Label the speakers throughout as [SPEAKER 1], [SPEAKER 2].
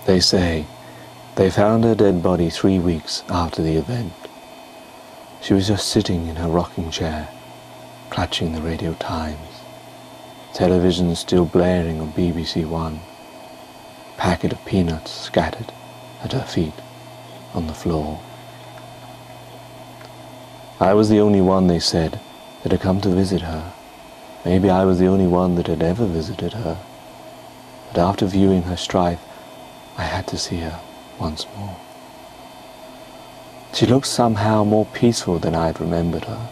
[SPEAKER 1] They say they found her dead body 3 weeks after the event. She was just sitting in her rocking chair, clutching the Radio Times, television still blaring on BBC One, packet of peanuts scattered at her feet on the floor. I was the only one, they said, that had come to visit her. Maybe I was the only one that had ever visited her. But after viewing her strife, I had to see her once more. She looked somehow more peaceful than I had remembered her.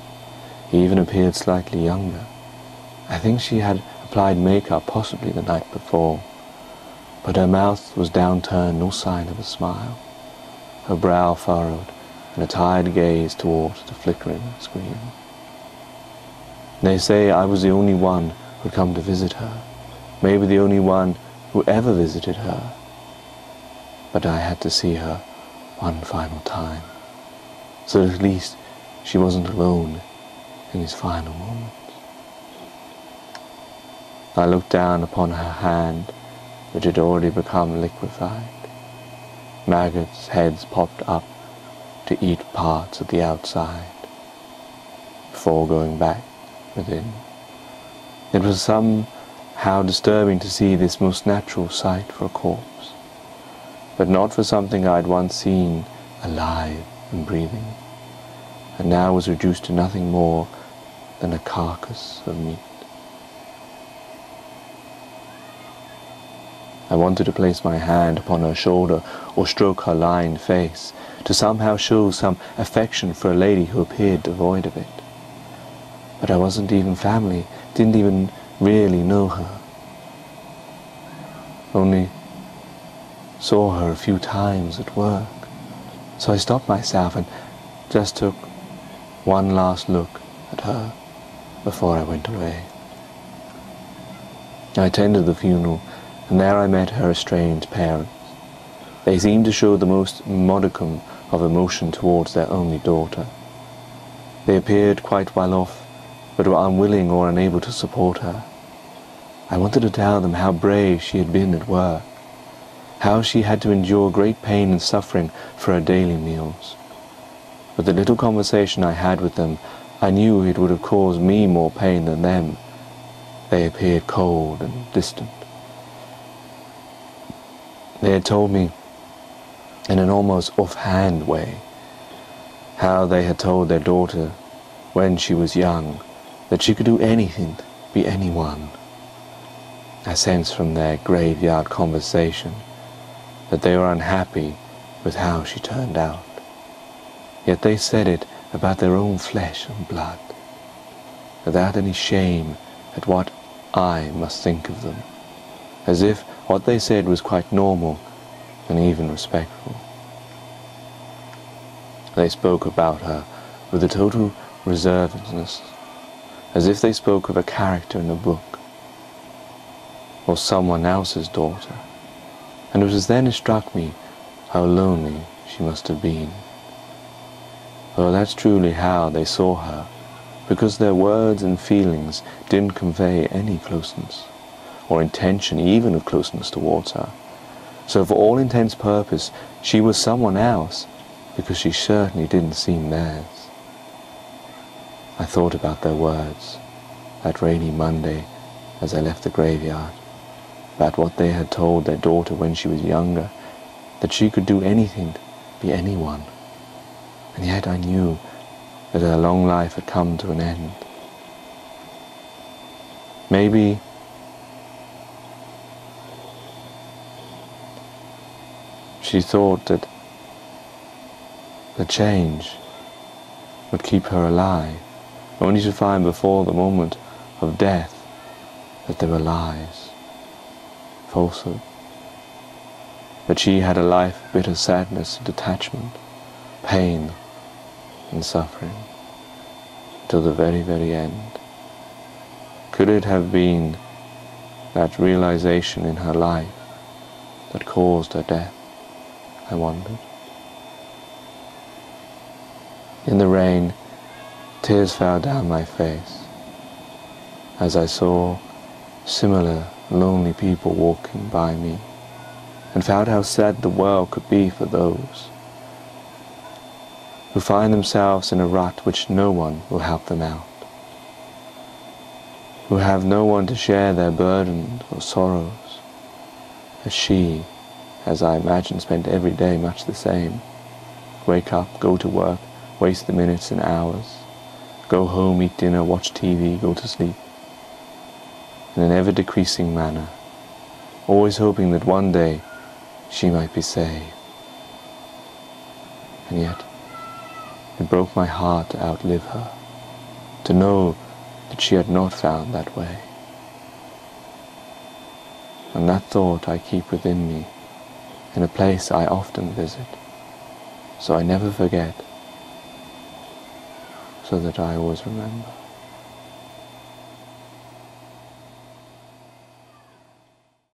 [SPEAKER 1] He even appeared slightly younger. I think she had applied makeup possibly the night before, but her mouth was downturned, no sign of a smile, her brow furrowed, and a tired gaze towards the flickering screen. They say I was the only one who had come to visit her, maybe the only one who ever visited her. But I had to see her one final time, so that at least she wasn't alone in his final moments. I looked down upon her hand, which had already become liquefied. Maggots' heads popped up to eat parts of the outside, before going back within. It was somehow disturbing to see this most natural sight for a corpse, but not for something I had once seen alive and breathing, and now was reduced to nothing more than a carcass of meat. I wanted to place my hand upon her shoulder or stroke her lined face, to somehow show some affection for a lady who appeared devoid of it. But I wasn't even family, didn't even really know her. Only saw her a few times at work. So I stopped myself and just took one last look at her before I went away. I attended the funeral, and there I met her estranged parents. They seemed to show the most modicum of emotion towards their only daughter. They appeared quite well off, but were unwilling or unable to support her. I wanted to tell them how brave she had been at work, how she had to endure great pain and suffering for her daily meals. But the little conversation I had with them, I knew it would have caused me more pain than them. They appeared cold and distant. They had told me, in an almost offhand way, how they had told their daughter, when she was young, that she could do anything, be anyone. I sensed from their graveyard conversation that they were unhappy with how she turned out. Yet they said it about their own flesh and blood, without any shame at what I must think of them, as if what they said was quite normal and even respectful. They spoke about her with a total reservedness, as if they spoke of a character in a book, or someone else's daughter, and it was then it struck me how lonely she must have been. Well, that's truly how they saw her, because their words and feelings didn't convey any closeness, or intention even of closeness towards her. So for all intents and purpose, she was someone else, because she certainly didn't seem theirs. I thought about their words, that rainy Monday as I left the graveyard, about what they had told their daughter when she was younger, that she could do anything, be anyone. And yet I knew that her long life had come to an end. Maybe she thought that the change would keep her alive, only to find before the moment of death that there were lies, falsehood, that she had a life of bitter sadness and detachment, pain and suffering, till the very, very end. Could it have been that realization in her life that caused her death? I wondered. In the rain, tears fell down my face as I saw similar lonely people walking by me and felt how sad the world could be for those who find themselves in a rut which no one will help them out, who have no one to share their burdens or sorrows, as she, as I imagine, spent every day much the same. Wake up, go to work, waste the minutes and hours, go home, eat dinner, watch TV, go to sleep, in an ever-decreasing manner, always hoping that one day she might be saved. And yet, it broke my heart to outlive her, to know that she had not found that way. And that thought I keep within me, in a place I often visit, so I never forget, so that I always remember.